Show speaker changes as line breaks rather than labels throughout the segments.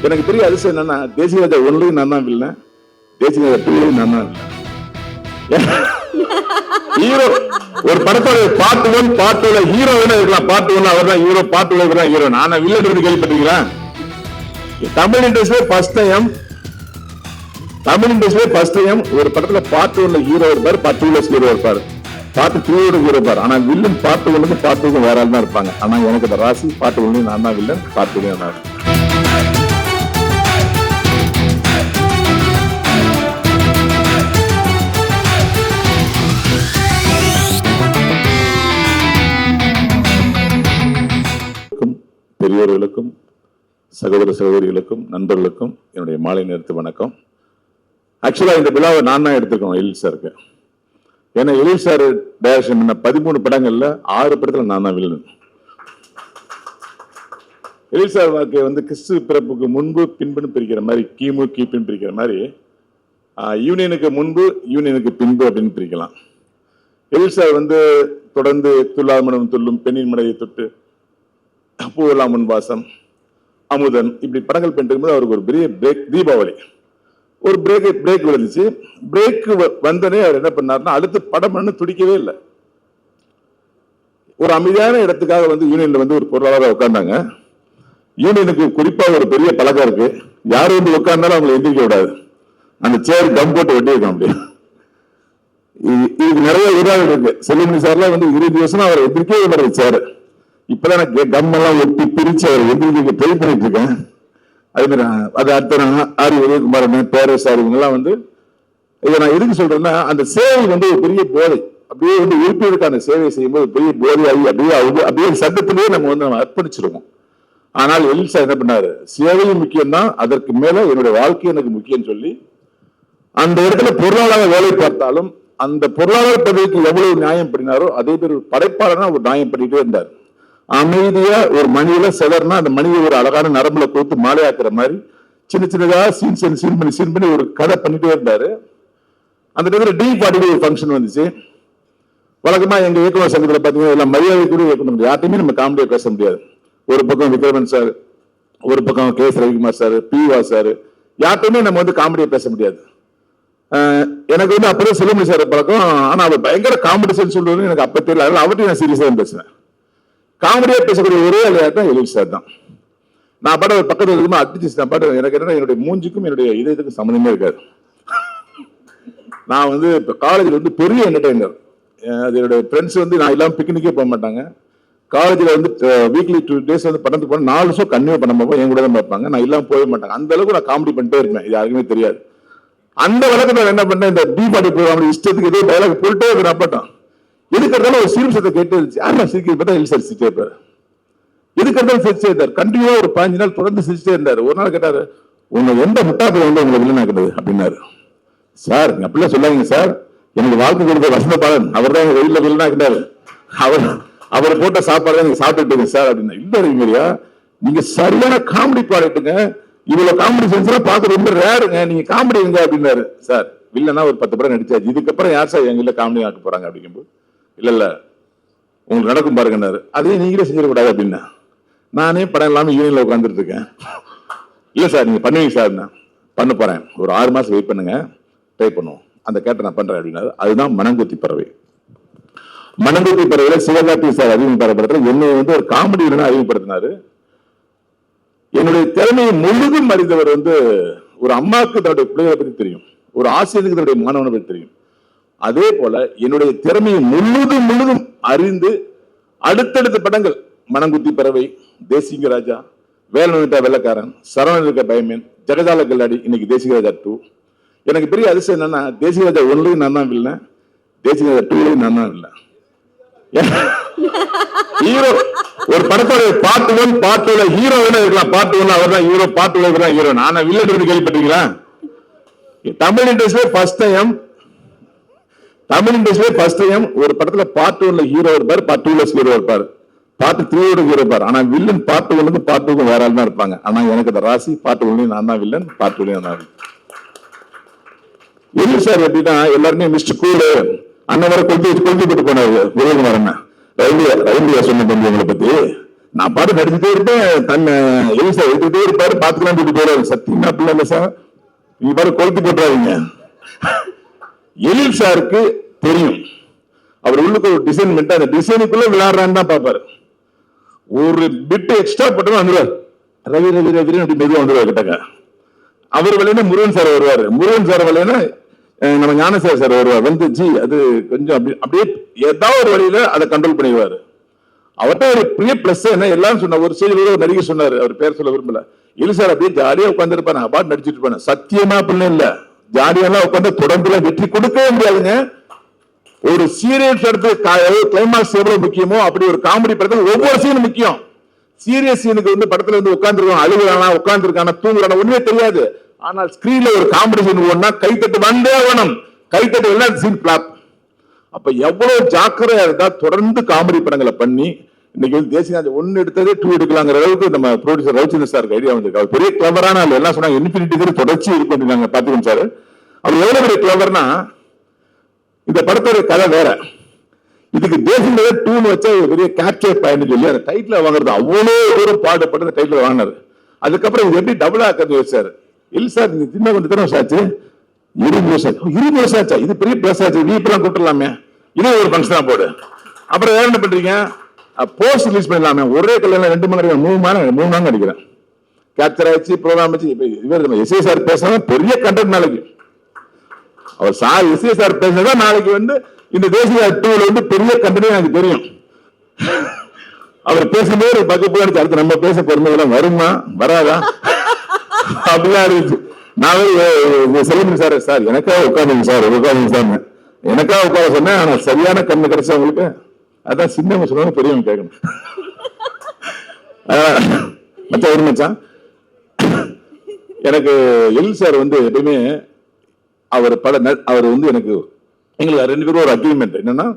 எனக்கு பெரிய அதிசயம் என்னன்னா, தேசிய ராஜா 1லயும் நான் தான் வில்லன், தேசிய ராஜா 2லயும் நான் தான் ஹீரோ. ஒரு படத்தோட பார்ட் 1 பார்ட் 2ல ஹீரோ வேணா இருக்கலாம், பார்ட் 1 அவர் தான் ஹீரோ, பார்ட் 2ல இவர் தான் ஹீரோ. நான் வில்லன் இருந்து கேள்விப்பட்டீங்களா? தமிழ் இண்டஸ்ட்ரியிலே ஃபர்ஸ்ட் டைம் ஒரு படத்துல பார்ட் 1ல ஹீரோ இருப்பார், பார்ட் 2ல ஹீரோ இருப்பார், பார்ட் 3யோட ஹீரோ இருப்பார். ஆனா வில்லன் பார்ட் 1க்கு பார்ட் 2க்கு வேற ஆள் தான் இருப்பாங்க. ஆனா எனக்கு இந்த ராசி பார்ட் 1லயும் நான் தான் வில்லன், பார்ட் 2லயும் நான். பெரியவர்களுக்கும் சகோதர சகோதரிகளுக்கும் நண்பர்களுக்கும் என்னுடைய மாலை நேரத்து வணக்கம். ஆக்சுவலா இந்த விழாவை நான் தான் எடுத்துக்கணும் எழில் சாருக்கு. ஏன்னா எழில் சார் டைரக்ஷன் பண்ண 13 படங்கள்ல 6 படத்துல நான் தான் வில்லன். எழில் சார் வாழ்க்கை வந்து கிறிஸ்து பிறப்புக்கு முன்பு பின்புன்னு பிரிக்கிற மாதிரி, கிமு கிபின்னு பிரிக்கிற மாதிரி, யூனியனுக்கு முன்பு யூனியனுக்கு பின்பு அப்படின்னு பிரிக்கலாம். எழில் சார் வந்து தொடர்ந்து துல்லாத மனம் துள்ளும், பெண்ணின் மனையை தொட்டு, பூவெல்லாம் முன்வாசம், அமுதன், இப்படி படங்கள் பண்ணிட்டு அவருக்கு ஒரு பெரிய பிரேக். தீபாவளி ஒரு பிரேக் விழுந்துச்சு. பிரேக் வந்தனே அவர் என்ன பண்ணாருன்னா, அடுத்து படம் பண்ணு துடிக்கவே இல்லை. ஒரு அமைதியான இடத்துக்காக வந்து யூனியன்ல வந்து ஒரு பொருளாளராக உட்கார்ந்தாங்க. யூனியனுக்கு குறிப்பா ஒரு பெரிய பழக்கம் இருக்கு, யாரும் வந்து உட்கார்ந்தாலும் அவங்களை எந்திரிக்க விடாது, அந்த சேர் கம் போட்டு ஒட்டி இருக்கும். அப்படி இதுக்கு நிறைய உதாரணம் இருக்கு. செல்லுமணி சார்லாம் வந்து 20 வருஷம் அவர் எந்திரிக்கவே விடுறது சேர். இப்பதான் எனக்கு கம் எல்லாம் ஒட்டி பிரிச்சு அவர் எந்திரிக்க ட்ரை பண்ணிட்டு இருக்கேன். அதே மாதிரி அது அடுத்த ஆர் உதயகுமாரன், பேரரசார், இவங்கெல்லாம் வந்து இதை நான் எதுக்கு சொல்றேன்னா, அந்த சேவை வந்து ஒரு பெரிய போதை. அப்படியே வந்து உறுப்பினருக்கான சேவை செய்யும்போது பெரிய போதையாகி அப்படியே சட்டத்திலேயே நம்ம அர்ப்பணிச்சிருவோம். ஆனால் எழில் சார் என்ன பண்ணாரு, சேவையும் முக்கியம்தான், அதற்கு மேல என்னுடைய வாழ்க்கை எனக்கு முக்கியம் சொல்லி அந்த இடத்துல பொருளாதார வேலை பார்த்தாலும் அந்த பொருளாதார பதவிக்கு எவ்வளவு நியாயம் பண்ணினாரோ அதே பேர் படைப்பாளனா ஒரு நியாயம் பண்ணிட்டே இருந்தார். அமைதியா ஒரு மணியில சிலர்னா அந்த மணியை ஒரு அழகான நரம்புல கொடுத்து மாலையாக்குற மாதிரி சின்ன சின்னதா சீன் பண்ணி ஒரு கதை பண்ணிட்டே இருந்தாரு. அந்த நேரத்தில் D40 ஒரு ஃபங்க்ஷன் வந்துச்சு. வழக்கமா எங்க இயக்குனர் சங்கத்துல பாத்தீங்கன்னா எல்லாம் மரியாதை கூட இயக்கணும், யார்ட்டையுமே நம்ம காமெடியா பேச முடியாது. ஒரு பக்கம் விக்ரமன் சார், ஒரு பக்கம் KS Ravikumar sir, PVA sir, யார்ட்டையுமே நம்ம வந்து காமெடியா பேச முடியாது. எனக்கு வந்து அப்பதான் செல்லுமணி சார் பழக்கம். ஆனா அவர் பயங்கர காமெடி சொல்லுவது எனக்கு அப்ப தெரியல. அதனால அவர்கிட்ட நான் சீரியஸா பேசுவேன். காமெடியா பேசக்கூடிய ஒரே ஆள் தான் எழில் சார் தான். நான் பாட ஒரு பக்கத்துல இருக்குமா அடிச்சு நான் பாட, எனக்கு என்னன்னா என்னுடைய மூஞ்சிக்கும் என்னுடைய இதயத்துக்கும் சம்மந்தமே இருக்காது. நான் வந்து இப்போ காலேஜில் வந்து பெரிய என்டர்டைனர். அது என்னுடைய ஃப்ரெண்ட்ஸ் வந்து நான் இல்லாமல் பிக்னிக்கே போக மாட்டாங்க. காலேஜில் வந்து வீக்லி 2 days வந்து படத்துக்கு போனால் 4 show கன்னியூ பண்ண பார்ப்போம், என் கூட தான் பார்ப்பாங்க. நான் இல்லாமல் போக மாட்டாங்க. அந்த அளவுக்கு நான் காமெடி பண்ணிட்டே இருப்பேன், இது யாருக்குமே தெரியாது. அந்த வழக்கத்தில் என்ன பண்ணேன், இந்த D40 ப்ரோக்ராம் இஷ்டத்துக்கு ஏதோ டைலாக் போட்டுட்டே இருக்கிற அப்பட்டம் எதுக்கிறதால ஒரு சிரிச்சத்தை கேட்டு இருந்துச்சு. யாரும் சிரிக்கிறது பார்த்தா எழில் சார் சிரிச்சே இருப்பாரு. எதுக்கிறதாலும் சிரிச்சே இருந்தார். கண்டினியூவா ஒரு 15 நாள் தொடர்ந்து சிரிச்சே இருந்தார். ஒரு நாள் கேட்டாரு, உங்க எந்த முட்டாப்பில் வந்து உங்களை வில்லனாக்குறது அப்படின்னாரு. சார் அப்படிலாம் சொல்லாதீங்க சார், எனக்கு வாழ்க்கை கொடுத்த வசந்த பாலன் அவர் தான் எங்க வெயில வில்லனாக்குனாரு, அவர் போட்ட சாப்பாடு தான் நீங்க சாப்பிட்டுட்டு சார் அப்படின்னா. இல்ல மாதிரியா, நீங்க சரியான காமெடி ப்ராடக்ட்டுங்க, இவ்வளவு காமெடி சென்ஸ் பார்க்க ரொம்ப ரேருங்க, நீங்க காமெடி எங்க அப்படின்னாரு. சார் வில்லனா ஒரு 10 படம் நடிச்சாச்சு, இதுக்கப்புறம் யார் சார் எங்க காமெடி ஆக்க போறாங்க அப்படிங்கும்போது, இல்ல உங்களுக்கு நடக்கும் பாருங்கன்னாரு. அதையும் நீங்களே செஞ்சிடக்கூடாது அப்படின்னா. நானே படம் இல்லாம யூனியன்ல உட்காந்துட்டு இருக்கேன். இல்ல சார் நீங்க பண்ணுவீங்க சார், நான் பண்ண போறேன், ஒரு 6 மாசம் வெயிட் பண்ணுங்க, ட்ரை பண்ணுவோம், அந்த கேட்ட நான் பண்றேன் அப்படின்னாரு. அதுதான் மனங்குத்தி பறவை. மனங்குத்தி பறவையில சிவகார்த்தி சார் அறிமுகப்படுத்துற என்னை வந்து ஒரு காமெடி அறிமுகப்படுத்தினாரு. என்னுடைய திறமையை முழுதும் அறிந்தவர் வந்து ஒரு அம்மாவுக்கு தன்னுடைய பிள்ளைகளை பத்தி தெரியும், ஒரு ஆசிரியருக்கு தன்னுடைய மாணவனை பத்தி தெரியும். அதே போல என்னுடைய திறமையை முழுதும் அறிந்து அடுத்தடுத்த படங்கள் மனங்குத்தி பறவை, தேசிங்க ராஜா, வேலனுட்டா வெள்ளக்காரன், சரவணன் இருக்க பயமேன், ஜெகஜால கல்லாடி, இன்னைக்கு தேசிங்க ராஜா 2. எனக்கு பெரிய அதிசயம் என்னன்னா, தேசிங்க ராஜா 1லயும் நான் தான் வில்லன், தேசிங்க ராஜா 2லயும் நான் தான் வில்லன். ஹீரோ. ஒரு படத்தோட பார்ட் 1 பார்ட் 2ல ஹீரோ வேணா இருக்கலாம், பார்ட் 1 அவர் தான் ஹீரோ, பார்ட் 2ல இவர் தான் ஹீரோ. நான் வில்லன் இருந்து கேள்விப்பட்டீங்களா? தமிழ் இண்டஸ்ட்ரியிலே ஃபர்ஸ்ட் டைம் ஒரு படத்துல பார்ட் 1ல ஹீரோ இருப்பார், பார்ட் 2ல ஹீரோ இருப்பார், பார்ட் 3யோட ஹீரோ இருப்பார். ஆனா வில்லன் பார்ட் 1க்கு பார்ட் 2க்கு வேற ஆள் தான் இருப்பாங்க. ஆனா எனக்கு இந்த ராசி பார்ட் 1லயும் நான் தான் வில்லன், பார்ட் 2லயும் நான். எழில் சார் எப்படின்னா எல்லாருமே மிஸ்டர் கூலு அண்ணன் வர கொண்டு போட்டு போனாரு. உதயகுமார் அண்ணன் ரயில்வே சொன்ன தம்பி உங்களை பத்தி நான் பாட்டு நடிச்சுட்டே இருப்பேன், தன்னை எலில் சார் எடுத்துட்டே இருப்பாரு, பார்த்துக்கலாம் கூட்டு போயிடாரு. சத்தியமா அப்படிலாம் இல்லை சார், நீங்க பாரு கொளுத்து போட்டுறாதீங்க. எலில் சாருக்கு தெரியும் அவர் உள்ளுக்கு ஒரு டிசைன் பண்ணிட்டு அந்த டிசைனுக்குள்ள விளையாடுறான்னு தான் பார்ப்பாரு. ஒரு பிட்டு எக்ஸ்ட்ரா போட்டோம் வந்துடுவார், ரவி ரவி ரவி அப்படி மெதுவாக வந்துடுவார் கிட்டக்க. அவர் விளையாட முருகன் சார் வருவார், முருகன் சார் விளையாட நம்ம ஞானசார் சார் வருவார். வந்து ஜி அது கொஞ்சம் அப்படியே ஏதாவது ஒரு வழியில அதை கண்ட்ரோல் பண்ணிடுவாரு. அவர்கிட்ட ஒரு பெரிய பிளஸ் என்ன, எல்லாரும் சொன்ன ஒரு செய்தி ஒரு நடிகர் சொன்னாரு, அவர் பேர் சொல்ல விரும்பல, எலி சார் அப்படியே ஜாலியா உட்காந்துருப்பாரு, அபார்ட் நடிச்சிட்டு இருப்பாரு. சத்தியமா அப்படின்னு இல்ல, ஜாலியெல்லாம் உட்காந்து தொடர்ந்துல வெற்றி கொடுக்கவே முடியாதுங்க. ஒரு சீரியஸ் எடுத்து கிளைமாக்ஸ் எவ்வளவு முக்கியமோ அப்படி ஒரு காமெடி படத்துல ஒவ்வொரு சீனும் முக்கியம். சீரியஸ் சீனுக்கு வந்து படத்துல வந்து உட்காந்துருக்கான், அழுகுறானா, உட்காந்துருக்கானா, தூங்குறானா ஒண்ணுமே தெரியாது. ஆனால் ஸ்கிரீன்ல ஒரு காமெடி சீன் ஒன்னா கைத்தட்டு வந்தே வேணும், கைத்தட்டு எல்லாம் சீன் பிளாப். அப்ப எவ்வளவு ஜாக்கிரதையா இருந்தா தொடர்ந்து காமெடி படங்களை பண்ணி இன்னைக்கு வந்து தேசிய ஒன்னு எடுத்ததே 2 எடுக்கலாங்கிற அளவுக்கு நம்ம ப்ரொடியூசர் ரவிச்சந்திரன் சாருக்கு ஐடியா வந்திருக்கு. அவர் பெரிய கிளவரான ஆள், எல்லாம் சொன்னாங்க இன்ஃபினிட்டி தொடர்ச்சி இருக்கு பாத்துக்கணும் சார். அவர் எவ்வளவு பெரிய கிளவர்னா, இந்த படத்தோட கதை வேற, இதுக்கு தேசிய 2 வச்சா பெரிய கேப்சர் பாயிண்ட் சொல்லி அந்த டைட்டில் வாங்குறது அவ்வளவு தூரம் பாடுபட்டு அந்த டைட்டில் வாங்கினாரு. அதுக்கப்புறம் இது எப்படி டபுள் ஆக்கிறது வச்சாரு. இல்ல சார் நீங்க சின்ன கொஞ்சம் தரம் ஆச்சு, 20 வருஷம் ஆச்சா, இது பெரிய பிளஸ் ஆச்சு, நீ இப்பெல்லாம் கூட்டலாமே, இதே ஒரு ஃபங்க்ஷனா போடு. அப்புறம் வேற என்ன பண்றீங்க, போஸ்ட் ரிலீஸ் பண்ணலாமே, ஒரே கல்யாணம் 2 மணி நேரம் 3 நாள் நடிக்கிறேன், கேப்சர் ஆச்சு, ப்ரோக்ராம் ஆச்சு. இவர் எஸ்ஏ சார் பேசினா பெரிய கண்டென்ட் நாளைக்கு, அவர் சார் எஸ்ஏ சார் பேசினதா நாளைக்கு வந்து இந்த தேசிய 2 வந்து பெரிய கண்டென்ட் எனக்கு தெரியும். அவர் பேசும்போது ஒரு பக்கப்பு அடிச்சு அடுத்து நம்ம பேச பொறுமையெல்லாம் வருமா வராதா அப்படிலாம் இருந்துச்சு. நான் செல்வமணி சார், சார் எனக்காக உட்காந்துங்க சார், உட்காந்துங்க சார், எனக்காக உட்கார சொன்னேன். ஆனா சரியான கண்ணு கிடைச்சா உங்களுக்கு, அதான் சின்னவங்க சொல்லுவாங்க பெரியவங்க கேட்கணும். மச்சா ஒரு மச்சான், எனக்கு எல் சார் வந்து எப்பயுமே அவர் அவர் வந்து எனக்கு எங்களுக்கு 2 பேரும் ஒரு அக்ரிமெண்ட் என்னன்னா,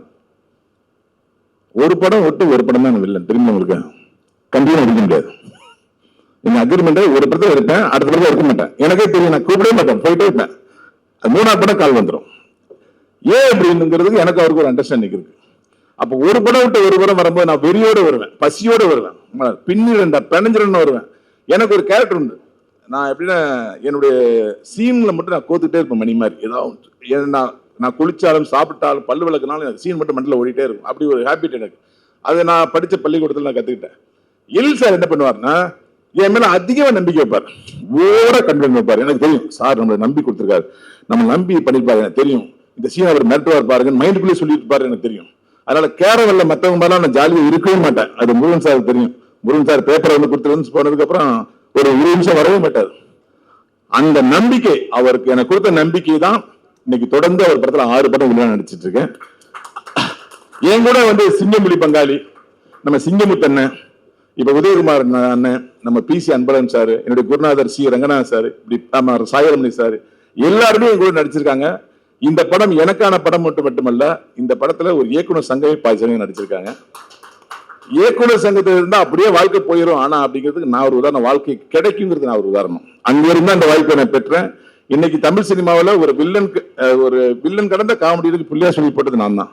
ஒரு படம் விட்டு ஒரு படம் தான் வில்லன், திரும்ப உங்களுக்கு கண்டிப்பா இருக்க முடியாது. எங்க அக்ரிமெண்ட் ஒரு படத்தை இருப்பேன், அடுத்த படத்தை இருக்க மாட்டேன், எனக்கே தெரியும், நான் கூப்பிடவே மாட்டேன், போயிட்டே இருப்பேன். 3ஆவது படம் கால் வந்துடும். ஏன் அப்படிங்கிறதுக்கு எனக்கு அவருக்கு ஒரு அண்டர்ஸ்டாண்டிங் இருக்கு. அப்போ ஒரு படம் விட்டு ஒரு படம் வரும்போது நான் வெறியோட வருவேன், பசியோட வருவேன், பின்னிரண்டா பிணைஞ்சிரன்னு வருவேன். எனக்கு ஒரு கேரக்டர் உண்டு, நான் எப்படின்னா என்னுடைய சீன்ல மட்டும் நான் கோத்துக்கிட்டே இருப்பேன் மணி மாதிரி. ஏதாவது நான் குளிச்சாலும் சாப்பிட்டாலும் பல்லு விளக்குனாலும் எனக்கு சீன் மட்டும் மண்டல ஓடிட்டே இருக்கும். அப்படி ஒரு ஹேபிட் எனக்கு, அதை நான் படிச்ச பள்ளிக்கூடத்தில் நான் கத்துக்கிட்டேன். எல் சார் என்ன பண்ணுவார்னா, என் மேல அதிகமா நம்பிக்கை வைப்பார், ஓட கண்டிப்பாக வைப்பார். எனக்கு தெரியும் சார் நம்மளை நம்பி கொடுத்துருக்காரு, நம்ம நம்பி பண்ணிருப்பாரு, எனக்கு தெரியும். இந்த சீன் அவர் மிரட்டுவார் பாருங்க, மைண்டுக்குள்ளே சொல்லிட்டு பாரு, எனக்கு தெரியும். அதனால கேரவல்ல மற்றவங்க மேலாம் நான் ஜாலியாக இருக்கவே மாட்டேன், அது முருகன் சார் தெரியும். முருகன் சார் பேப்பரை வந்து கொடுத்துருந்து போனதுக்கு அப்புறம் ஒரு 20 நிமிஷம் வரவே மாட்டார். அந்த நம்பிக்கை அவருக்கு எனக்கு கொடுத்த நம்பிக்கை தான் இன்னைக்கு தொடர்ந்து அவர் படத்துல 6 படம் உள்ள நடிச்சிட்டு இருக்கேன். என் கூட வந்து சிங்கமொழி பங்காளி, நம்ம சிங்கமுத்தண்ணன், இப்ப உதயகுமார் அண்ணன், நம்ம PC அன்பழகன் சார், என்னுடைய குருநாதர் C ரங்கநாதன் சார், இப்படி நம்ம சாயரமணி சார், எல்லாருமே என் கூட நடிச்சிருக்காங்க. இந்த படம் எனக்கான படம் மட்டுமல்ல, இந்த படத்துல ஒரு இயக்குனர் சங்கமே பாய்ச்சலையும் நடிச்சிருக்காங்க. இயக்குனர் சங்கத்தில் இருந்தா அப்படியே வாழ்க்கை போயிடும், ஆனா அப்படிங்கிறதுக்கு நான் ஒரு உதாரணம், வாழ்க்கை கிடைக்குங்கிறது நான் ஒரு உதாரணம். அங்க இருந்தா அந்த வாய்ப்பை நான் பெற்றேன். இன்னைக்கு தமிழ் சினிமாவில் ஒரு வில்லன் கடந்த காமெடிக்கு புள்ளியா சொல்லி போட்டது நான் தான்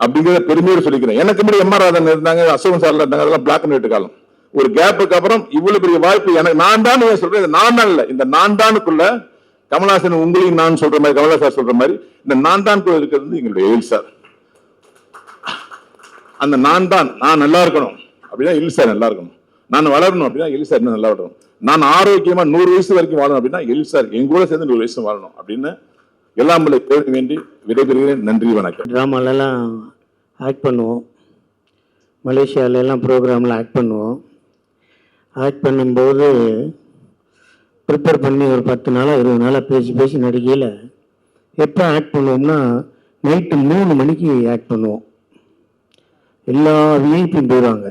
அப்படிங்கிறத பெருமையோடு சொல்லிக்கிறேன். எனக்கு முன்னாடி எம்.ஆர். ராதன் இருந்தாங்க, அசோகன் சார்ல இருந்தாங்க, அதெல்லாம் பிளாக் அண்ட் ஒயிட் காலம். ஒரு கேப்புக்கு அப்புறம் இவ்வளவு பெரிய வாய்ப்பு எனக்கு நான் தான் சொல்றேன். நான் தான் இல்ல, இந்த நான் தானுக்குள்ள கமல்ஹாசன் உங்களையும் நான் சொல்ற மாதிரி, கமல்ஹாசன் சொல்ற மாதிரி இந்த நான் தான் இருக்கிறது எங்களுடைய எல் சார். அந்த நான் நல்லா இருக்கணும் அப்படின்னா எல் சார் நல்லா இருக்கணும், நான் வளரணும் அப்படின்னா எல் சார் நல்லா வளரணும், நான் ஆரோக்கியமா 100 வயசு வரைக்கும் வாழணும் அப்படின்னா எல் சார் எங்க கூட சேர்ந்து 100 வயசு வாழணும் அப்படின்னு எல்லாம் கேட்க வேண்டி விடைபெறுகிறேன். நன்றி, வணக்கம்.
ட்ராமாலெல்லாம் ஆக்ட் பண்ணுவோம், மலேசியாவிலெல்லாம் ப்ரோக்ராமில் ஆக்ட் பண்ணுவோம். ஆக்ட் பண்ணும்போது ப்ரிப்பேர் பண்ணி ஒரு 10 நாளாக 20 நாளாக பேசி நடிக்கையில் எப்போ ஆக்ட் பண்ணுவோம்னா நைட்டு 3 மணிக்கு ஆக்ட் பண்ணுவோம். எல்லா விஐபியும் போயிடுவாங்க.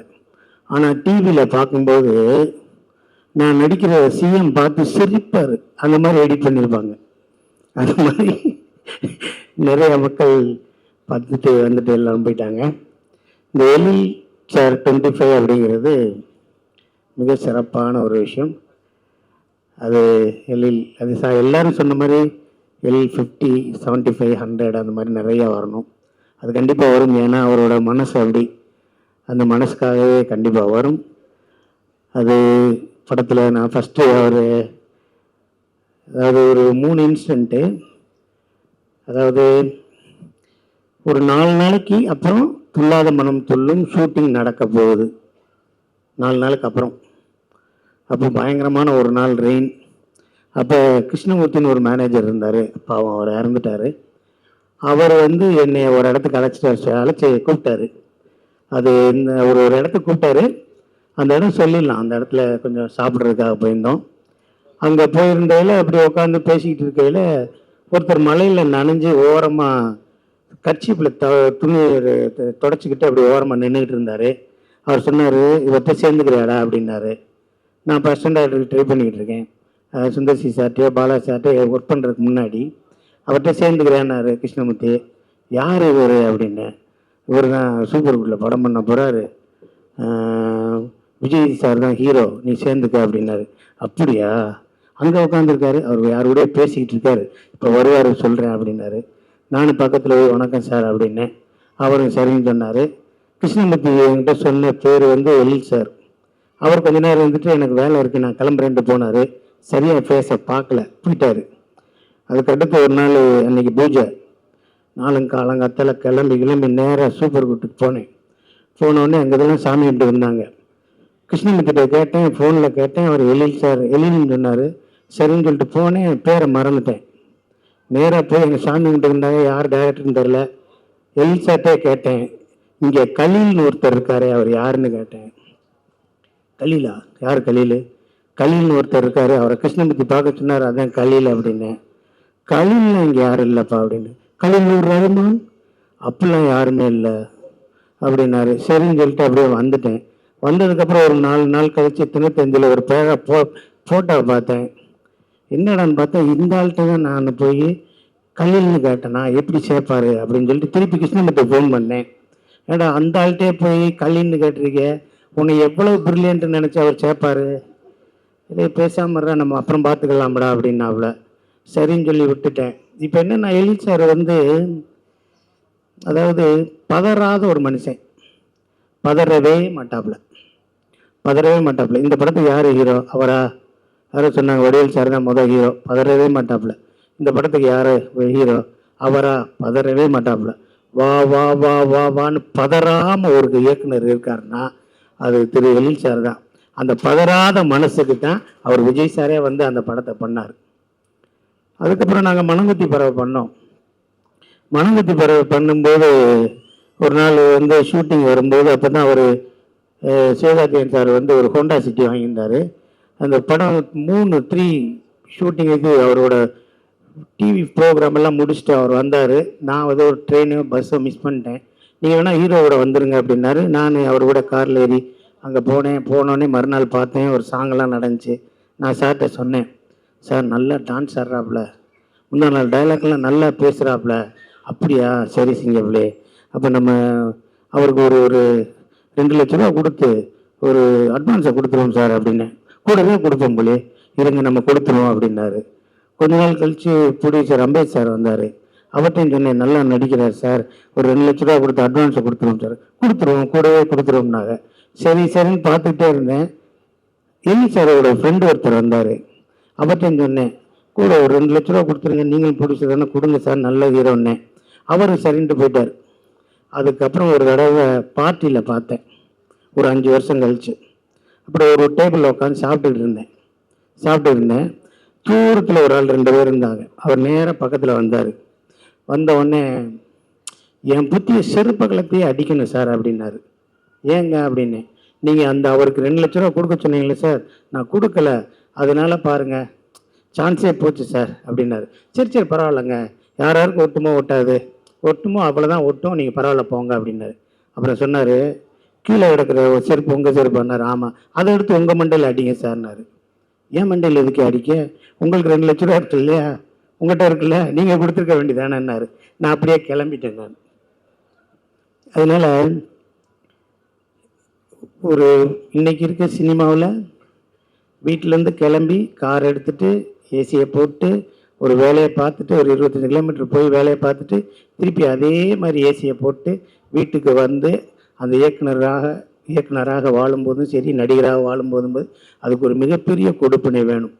ஆனால் டிவியில் பார்க்கும்போது நான் நடிக்கிற சிஎம் பார்த்து சிரிப்பார், அந்த மாதிரி எடிட் பண்ணியிருப்பாங்க. அது மாதிரி நிறைய மக்கள் பார்த்துட்டு வந்துட்டு எல்லாரும் போயிட்டாங்க. இந்த எல் சார் 25 அப்படிங்கிறது மிக சிறப்பான ஒரு விஷயம். அது எல்லாரும் சொன்ன மாதிரி L50, 75, 100 அந்த மாதிரி நிறையா வரணும். அது கண்டிப்பாக வரும். ஏன்னா அவரோட மனசு அப்படி, அந்த மனசுக்காகவே கண்டிப்பாக வரும். அது படத்தில் நான் ஃபஸ்ட்டு அதாவது ஒரு 3 இன்சிடெண்ட்டு. அதாவது ஒரு 4 நாளைக்கு அப்புறம் துள்ளாத மனம் துள்ளும் ஷூட்டிங் நடக்க போகுது. 4 நாளுக்கு அப்புறம். அப்போ பயங்கரமான ஒரு நாள் ரெயின். அப்போ கிருஷ்ணமூர்த்தின்னு ஒரு மேனேஜர் இருந்தார். பாவம் அவர் இறந்துட்டார். அவர் வந்து என்னை ஒரு இடத்துக்கு அழைச்சி கூப்பிட்டாரு. அது ஒரு இடத்துக்கு கூப்பிட்டாரு. அந்த இடம் சொல்லிடலாம். அந்த இடத்துல கொஞ்சம் சாப்பிட்றதுக்காக போயிருந்தோம். அங்கே போயிருந்தையில் அப்படி உட்காந்து பேசிக்கிட்டு இருக்கையில் ஒருத்தர் மலையில் நனைஞ்சு ஓரமாக கர்ச்சீப்பில் துணி தொடச்சிக்கிட்டு அப்படி ஓரமாக நின்றுக்கிட்டு இருந்தார். அவர் சொன்னார், இவர்கிட்ட சேர்ந்துக்கிறியாடா அப்படின்னாரு. நான் பஸ் ஸ்டாண்டர்டுக்கு ட்ரை பண்ணிக்கிட்டு இருக்கேன். சுந்தர்சி சார்ட்டையோ பாலா சார்ட்டையோ ஒர்க் பண்ணுறதுக்கு முன்னாடி அவர்கிட்ட சேர்ந்துக்கிறேன்னாரு கிருஷ்ணமூர்த்தி. யார் இவர் அப்படின்னு. இவர் தான் சூப்பர் குட்டில் படம் பண்ண போகிறாரு, விஜய் சார் தான் ஹீரோ, நீ சேர்ந்துக்க அப்படின்னாரு. அப்படியா? அங்கே உட்காந்துருக்காரு, அவர் யாரோடய பேசிக்கிட்டு இருக்காரு, இப்போ வருவார் சொல்கிறேன் அப்படின்னாரு. நானும் பக்கத்தில் போய் வணக்கம் சார் அப்படின்னேன். அவரும் சரின்னு சொன்னார். கிருஷ்ணமூர்த்தி என்கிட்ட சொன்ன பேர் வந்து எழில் சார். அவர் கொஞ்ச நேரம் இருந்துட்டு எனக்கு வேலை இருக்குது நான் கிளம்புறேன்ட்டு போனார். சரியாக ஃபேஸை பார்க்கல, போயிட்டார். அதுக்கடுத்து ஒரு நாள் அன்றைக்கி பூஜை. காலங்காத்தால் கிளம்பி நேராக சூப்பர் குட்டுக்கு போனேன். போனோடனே அங்கே இதெல்லாம் சாமி கும்பிட்டு இருந்தாங்க. கிருஷ்ணமூர்த்திட்ட கேட்டேன், ஃபோனில் கேட்டேன். அவர் எழில் சார் எழில்னு சொன்னார். சரின்னு சொல்லிட்டு போனேன். பேரை மறந்துட்டேன். நேராக போய் எங்கள் சாமி கும்பிட்டு இருந்தாங்க. யார் டைரக்டர்னு தெரில. எழில் சார்ட்டே கேட்டேன், இங்கே கலீல்னு ஒருத்தர் இருக்காரு, அவர் யாருன்னு கேட்டேன். கலீலா? யார் கலீல்? கலீல்னு ஒருத்தர் இருக்காரு, அவரை கிருஷ்ணமூர்த்தி பார்க்க சொன்னார், அதான் கலீல் அப்படின்னேன். கலீல்னா இங்கே யாரும் இல்லைப்பா அப்படின்னு. கலீல் ரஹ்மான்? அப்படிலாம் யாருமே இல்லை அப்படின்னாரு. சரின்னு சொல்லிட்டு அப்படியே வந்துட்டேன். வந்ததுக்கப்புறம் ஒரு 4 நாள் கழிச்சு தினத்தந்தியில் ஒரு ஃபோட்டோவை பார்த்தேன். என்னடான்னு பார்த்தா இந்த ஆள்கிட்ட தான் நான் போய் கலீல்னு கேட்டேனா, எப்படி சேர்ப்பாரு அப்படின்னு சொல்லிட்டு திருப்பி கிருஷ்ணமூர்த்தி ஃபோன் பண்ணேன். ஏடா அந்த ஆள்கிட்டே போய் கலீல்னு கேட்டிருக்க, உன்னை எவ்வளோ பிரில்லியன்ட்டு நினச்சி அவர் சேர்ப்பாரு, இதே பேசாமறா, நம்ம அப்புறம் பார்த்துக்கலாம்டா அப்படின்னாப்புல. சரின்னு சொல்லி விட்டுட்டேன். இப்போ என்னன்னா, எழில் சார் வந்து அதாவது பதறாத ஒரு மனுஷன். பதறவே மாட்டாப்புல. இந்த படத்துக்கு யார் ஹீரோ? அவரா? யாரோ சொன்னாங்க, வடிவேல் சார் தான் முதல் ஹீரோ. பதறவே மாட்டாப்புல. இந்த படத்துக்கு யார் ஹீரோ? அவரா? பதறவே மாட்டாப்புல. வா வா வா வா வான்னு பதறாமல் ஒரு இயக்குனர் இருக்காருன்னா அது திரு எழில் சார் தான். அந்த பதறாத மனசுக்கு தான் அவர் விஜய் சாரே வந்து அந்த படத்தை பண்ணார். அதுக்கப்புறம் நாங்கள் மனங்குத்தி பறவை பண்ணோம். மனங்குத்தி பறவை பண்ணும்போது ஒரு நாள் வந்து ஷூட்டிங் வரும்போது அப்போ தான் அவர் சிவகார்த்திகேயன் சார் வந்து ஒரு ஹோண்டா சிட்டி வாங்கியிருந்தார். அந்த படம் 3 ஷூட்டிங்குக்கு அவரோட டிவி ப்ரோக்ராம் எல்லாம் முடிச்சுட்டு அவர் வந்தார். நான் வந்து ஒரு ட்ரெயினோ பஸ்ஸோ மிஸ் பண்ணிட்டேன். நீங்கள் வேணால் ஹீரோவோட வந்துடுங்க அப்படின்னாரு. நான் அவர் கூட காரில் ஏறி அங்கே போனோடனே மறுநாள் பார்த்தேன், ஒரு சாங்கெல்லாம் நடந்துச்சு. நான் சார்கிட்ட சொன்னேன், சார் நல்லா டான்ஸ் ஆடுறாப்புல, முந்தா நாள் டைலாக்லாம் நல்லா பேசுகிறாப்புல. அப்படியா? சரி சிங்கப்பிள்ளே, அப்போ நம்ம அவருக்கு ஒரு 2 லட்ச ரூபா கொடுத்து ஒரு அட்வான்ஸை கொடுத்துருவோம் சார் அப்படின்னு. கூடவே கொடுப்போம் போலே, இருங்க நம்ம கொடுத்துருவோம் அப்படின்னாரு. கொஞ்ச நாள் கழித்து ப்ரொடியூசர் அம்பேத் சார் வந்தார். அவர்கிட்டையும் சொன்னேன், நல்லா நடிக்கிறார் சார், ஒரு 2 லட்ச ரூபா கொடுத்து அட்வான்ஸை கொடுத்துருவோம் சார். கூடவே கொடுத்துருவோம்னாங்க. சரின்னு பார்த்துக்கிட்டே இருந்தேன். எழில் சாரோட ஃப்ரெண்டு ஒருத்தர் வந்தார். அவர்கிட்டையும் சொன்னேன், கூட ஒரு 2 லட்ச ரூபா கொடுத்துருங்க, நீங்களும் ப்ரொடியூசர் தானே, கொடுங்க சார், நல்ல ஹீரோன்னே. அவரும் சரின்ட்டு போயிட்டார். அதுக்கப்புறம் ஒரு தடவை பார்ட்டியில் பார்த்தேன், ஒரு 5 வருஷம் கழிச்சு. அப்புறம் ஒரு டேபிளில் உட்காந்து சாப்பிட்டுட்டு இருந்தேன். தூரத்தில் ஒரு ஆள் 2 பேர் இருந்தாங்க. அவர் நேராக பக்கத்தில் வந்தார். வந்த உடனே, என் புத்தியை செருப்ப கலத்தையே அடிக்கணும் சார் அப்படின்னாரு. ஏங்க அப்படின்னு. நீங்கள் அவருக்கு 2 லட்ச ரூபா கொடுக்க சொன்னீங்களே சார், நான் கொடுக்கல, அதனால பாருங்கள் சான்ஸே போச்சு சார் அப்படின்னாரு. சரி பரவாயில்லைங்க, யாருக்கு ஒட்டுமோ ஒட்டாது, ஒட்டுமோ அவ்வளோதான் ஒட்டும், நீங்கள் பரவாயில்ல போங்க அப்படின்னாரு. அப்புறம் சொன்னார், கீழே கிடக்கிற ஒரு செருப்பு உங்கள் செருப்புன்னாரு. ஆமாம், அதை எடுத்து உங்கள் மண்டையில் அடிங்க சார்னாரு. ஏன் மண்டையில் எதுக்கு அடிக்க, உங்களுக்கு 2 லட்ச ரூபா இருக்கு இல்லையா, உங்கள்கிட்ட இருக்குல்ல, நீங்கள் கொடுத்துருக்க வேண்டியதானேன்னாரு. நான் அப்படியே கிளம்பிட்டேன் நான். அதனால் ஒரு இன்னைக்கு இருக்க சினிமாவில் வீட்டிலேருந்து கிளம்பி கார் எடுத்துகிட்டு ஏசியை போட்டு ஒரு வேலையை பார்த்துட்டு ஒரு 25 கிலோமீட்டர் போய் வேலையை பார்த்துட்டு திருப்பி அதே மாதிரி ஏசியை போட்டு வீட்டுக்கு வந்து அந்த இயக்குனராக இயக்குனராக வாழும்போதும் சரி, நடிகராக வாழும்போதும் அதுக்கு ஒரு மிகப்பெரிய கொடுப்பினை வேணும்.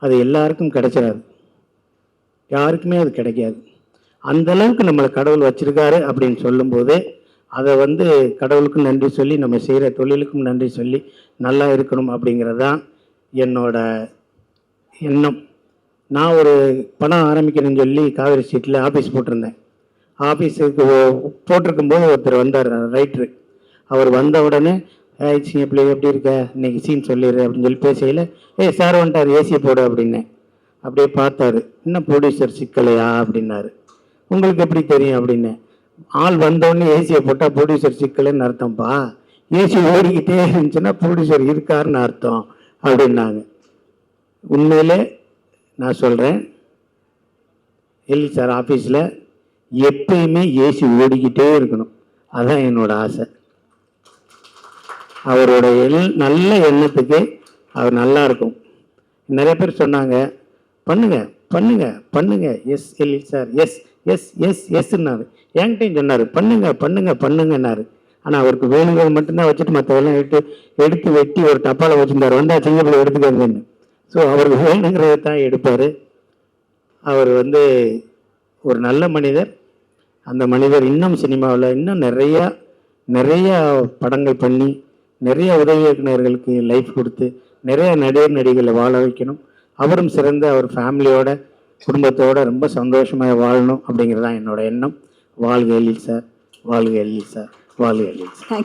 அது எல்லாருக்கும் கிடைச்சிடாது, யாருக்குமே அது கிடைக்காது. அந்த அளவுக்கு நம்மளை கடவுள் வச்சிருக்காரு அப்படின்னு சொல்லும்போதே அதை கடவுளுக்கும் நன்றி சொல்லி, நம்ம செய்கிற தொழிலுக்கும் நன்றி சொல்லி நல்லா இருக்கணும் அப்படிங்கிறது தான் என்னோட எண்ணம். நான் ஒரு படம் ஆரம்பிக்கிறேன்னு சொல்லி காவேரி ஸ்ட்ரீட்டில் ஆஃபீஸ் போட்டிருந்தேன். ஆஃபீஸுக்கு போட்டிருக்கும்போது ஒருத்தர் வந்தார், ரைட்ரு. அவர் வந்த உடனே பிள்ளை எப்படி இருக்க, இன்னைக்கு சீன் சொல்லிடு அப்படின்னு சொல்லி பேசையில், சார் வந்துட்டார், ஏசி போடு அப்படின்னேன். அப்படியே பார்த்தாரு, இன்னும் ப்ரொடியூசர் சிக்கலையா அப்படின்னாரு. உங்களுக்கு எப்படி தெரியும் அப்படின்னேன். ஆள் வந்தோடனே ஏசியை போட்டால் ப்ரொடியூசர் சிக்கலைன்னு அர்த்தம்ப்பா, ஏசி ஓடிக்கிட்டே இருந்துச்சுன்னா ப்ரொடியூசர் இருக்காருன்னு அர்த்தம் அப்படின்னாங்க. உண்மையிலே நான் சொல்கிறேன், எல்வி சார் ஆஃபீஸில் எப்பயுமே ஏசி ஓடிக்கிட்டே இருக்கணும், அதுதான் என்னோட ஆசை. அவரோட நல்ல எண்ணத்துக்கு அவர் நல்லா இருக்கும். நிறைய பேர் சொன்னாங்க, பண்ணுங்க பண்ணுங்க பண்ணுங்க, S LV sir, yes yes yes எஸ்ன்னாரு. என்கிட்டையும் சொன்னார், பண்ணுங்க பண்ணுங்க பண்ணுங்கன்னாரு. ஆனால் அவருக்கு வேணுங்கிறது மட்டும்தான் வச்சுட்டு மற்றவெல்லாம் எடுத்து வெட்டி ஒரு டப்பாவில் வச்சுருந்தார், வந்தால் சிங்கப்பூர் எடுத்துக்கிறதுன்னு. ஸோ அவருக்கு வேணுங்கிறத தான் எடுப்பார். அவர் ஒரு நல்ல மனிதர். அந்த மனிதர் இன்னும் சினிமாவில் இன்னும் நிறையா படங்கள் பண்ணி, நிறைய உதவி இயக்குநர்களுக்கு லைஃப் கொடுத்து, நிறைய நடிகர் நடிகளை வாழ வைக்கணும். அவரும் சிறந்த அவர் ஃபேமிலியோட, குடும்பத்தோட ரொம்ப சந்தோஷமாக வாழணும் அப்படிங்கிறது தான் என்னோட எண்ணம். வாழ்க எல்வி சார், வாழ்க எல்வி சார், வாழ்க எல்வி சார்.